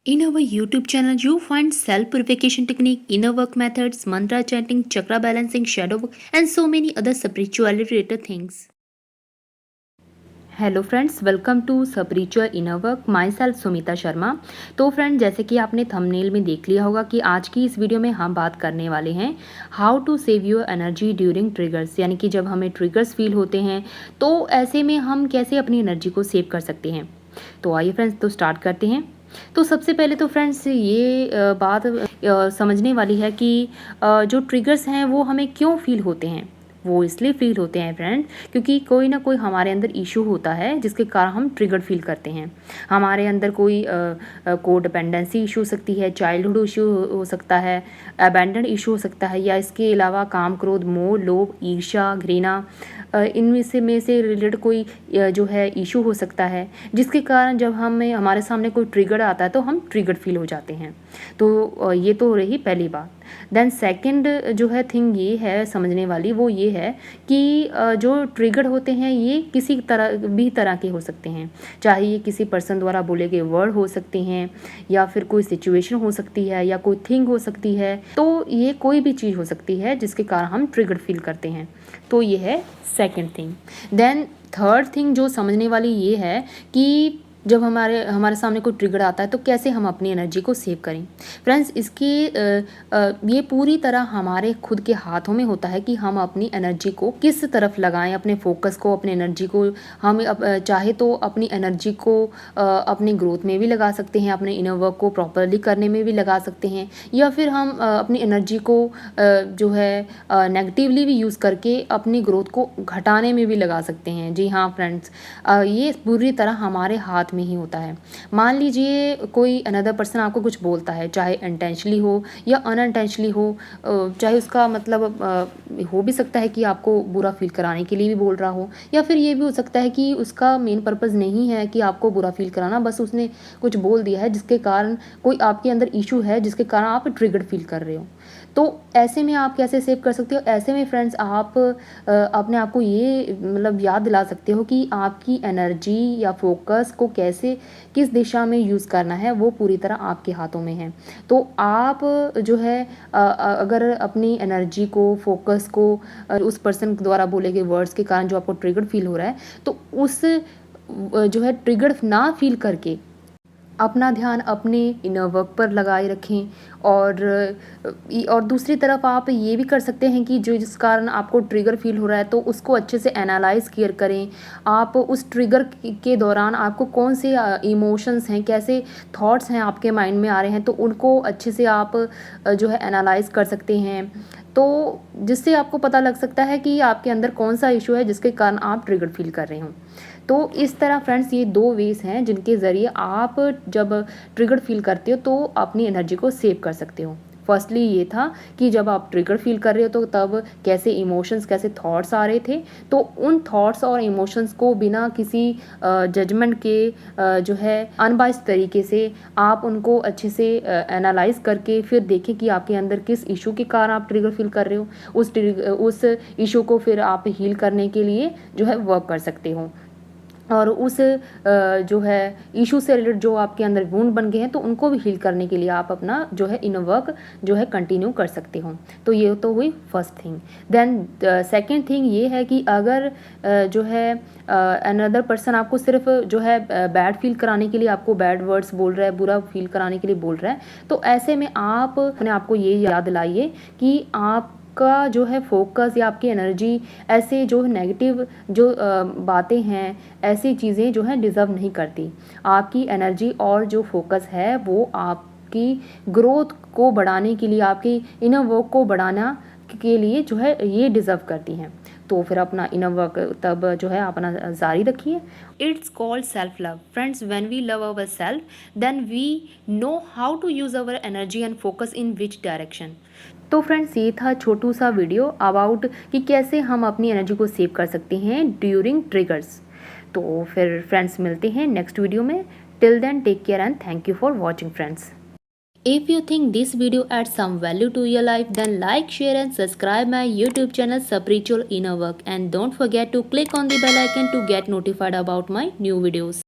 In our YouTube channel, you find self-purification technique, inner work methods, mantra chanting, chakra balancing, shadow work, and so many other spirituality related things. Hello friends, welcome to spiritual inner work. Myself Sumita Sharma. तो friend, जैसे कि आपने thumbnail में देख लिया होगा कि आज की इस वीडियो में हम बात करने वाले हैं how to save your energy during triggers, यानी कि जब हमें ट्रिगर्स फील होते हैं तो ऐसे में हम कैसे अपनी एनर्जी को सेव कर सकते हैं। तो आइए फ्रेंड्स, तो स्टार्ट करते हैं। तो सबसे पहले तो फ्रेंड्स ये बात समझने वाली है कि जो ट्रिगर्स हैं वो हमें क्यों फील होते हैं। वो इसलिए फील होते हैं फ्रेंड, क्योंकि कोई ना कोई हमारे अंदर इशू होता है जिसके कारण हम ट्रिगर्ड फील करते हैं। हमारे अंदर कोई को डिपेंडेंसी इशू हो सकती है, चाइल्डहुड इशू हो सकता है, अबैंडन इशू हो सकता है, या इसके अलावा काम, क्रोध, मोह, लोभ, ईर्ष्या, घृणा, इनमें से रिलेटेड कोई जो है इशू हो सकता है, जिसके कारण जब हमें हमारे सामने कोई ट्रिगर आता है तो हम ट्रिगर्ड फील हो जाते हैं। तो ये तो रही पहली बात। देन सेकंड जो है थिंग ये है समझने वाली, वो ये है कि जो ट्रिगर्ड होते हैं ये किसी तरह के हो सकते हैं। चाहे ये किसी पर्सन द्वारा बोले गए वर्ड हो सकते हैं, या फिर कोई सिचुएशन हो सकती है, या कोई थिंग हो सकती है। तो ये कोई भी चीज़ हो सकती है जिसके कारण हम ट्रिगर्ड फील करते हैं। तो ये है second thing. Then third thing जो समझने वाली ये है कि जब हमारे सामने कोई ट्रिगर आता है तो कैसे हम अपनी एनर्जी को सेव करें। फ्रेंड्स, इसकी ये पूरी तरह हमारे खुद के हाथों में होता है कि हम अपनी एनर्जी को किस तरफ लगाएं, अपने फोकस को, अपनी एनर्जी को। हम चाहे तो अपनी एनर्जी को अपनी ग्रोथ में भी लगा सकते हैं, अपने इनर वर्क को प्रॉपरली करने में भी लगा सकते हैं, या फिर हम अपनी एनर्जी को जो है नेगेटिवली भी यूज़ करके अपनी ग्रोथ को घटाने में भी लगा सकते हैं। जी हाँ फ्रेंड्स, ये पूरी तरह हमारे हाथ में ही होता है। मान लीजिए कोई अनदर पर्सन आपको कुछ बोलता है, चाहे इंटेंशनली हो या अनइंटेंशनली हो, चाहे उसका मतलब हो भी सकता है कि आपको बुरा फील कराने के लिए भी बोल रहा हो, या फिर ये भी हो सकता है कि उसका मेन पर्पज़ नहीं है कि आपको बुरा फील कराना, बस उसने कुछ बोल दिया है जिसके कारण कोई आपके अंदर इशू है जिसके कारण आप ट्रिगर्ड फील कर रहे हो। तो ऐसे में आप कैसे सेव कर सकते हो? ऐसे में फ्रेंड्स आप अपने आप को ये मतलब याद दिला सकते हो कि आपकी एनर्जी या फोकस को कैसे, किस दिशा में यूज़ करना है, वो पूरी तरह आपके हाथों में है। तो आप जो है अगर अपनी एनर्जी को, फोकस को उस पर्सन द्वारा बोले गए वर्ड्स के कारण जो आपको ट्रिगर्ड फील हो रहा है, तो उस जो है ट्रिगर्ड ना फील करके अपना ध्यान अपने इनर वर्क पर लगाए रखें। और दूसरी तरफ आप ये भी कर सकते हैं कि जो जिस कारण आपको ट्रिगर फील हो रहा है तो उसको अच्छे से एनालाइज केयर करें। आप उस ट्रिगर के दौरान आपको कौन से इमोशंस हैं, कैसे थॉट्स हैं आपके माइंड में आ रहे हैं, तो उनको अच्छे से आप जो है एनालाइज कर सकते हैं। तो जिससे आपको पता लग सकता है कि आपके अंदर कौन सा इशू है जिसके कारण आप ट्रिगर फील कर रहे हो। तो इस तरह फ्रेंड्स ये दो वेज हैं जिनके ज़रिए आप जब ट्रिगर फील करते हो तो अपनी एनर्जी को सेव कर सकते हो। फर्स्टली ये था कि जब आप ट्रिगर फील कर रहे हो तो तब कैसे इमोशंस, कैसे थॉट्स आ रहे थे, तो उन थॉट्स और इमोशंस को बिना किसी जजमेंट के जो है अनबाइस्ड तरीके से आप उनको अच्छे से एनालाइज करके फिर देखें कि आपके अंदर किस इशू के कारण आप ट्रिगर फील कर रहे हो। उस इशू को फिर आप हील करने के लिए जो है वर्क कर सकते हो। और उस जो है इशू से रिलेटेड जो आपके अंदर वुंड बन गए हैं तो उनको भी हील करने के लिए आप अपना जो है इनर वर्क जो है कंटिन्यू कर सकते हो। तो ये तो हुई first thing. Then second thing ये है कि अगर जो है अनदर पर्सन आपको सिर्फ जो है बैड फील कराने के लिए आपको बैड वर्ड्स बोल रहा है, बुरा फील कराने के लिए बोल रहा है, तो ऐसे में आप अपने आप को ये याद दिलाइए कि आप का जो है फोकस या आपकी एनर्जी ऐसे जो नेगेटिव जो बातें हैं, ऐसी चीज़ें जो है डिज़र्व नहीं करती। आपकी एनर्जी और जो फोकस है वो आपकी ग्रोथ को बढ़ाने के लिए, आपकी इनर वर्क को बढ़ाना के लिए जो है ये डिज़र्व करती हैं। तो फिर अपना इनर वर्क तब जो है अपना जारी रखिए। It's called self love friends. When we love our self then we know how to use our energy and focus in which direction. तो फ्रेंड्स, ये था छोटू सा वीडियो अबाउट कि कैसे हम अपनी एनर्जी को सेव कर सकते हैं ड्यूरिंग ट्रिगर्स। तो फिर फ्रेंड्स मिलते हैं नेक्स्ट वीडियो में। Till then take care and thank you for watching friends. If you think this video adds some value to your life, then like, share and subscribe my YouTube channel Spiritual Inner Work, and don't forget to click on the bell icon to get notified about my new videos.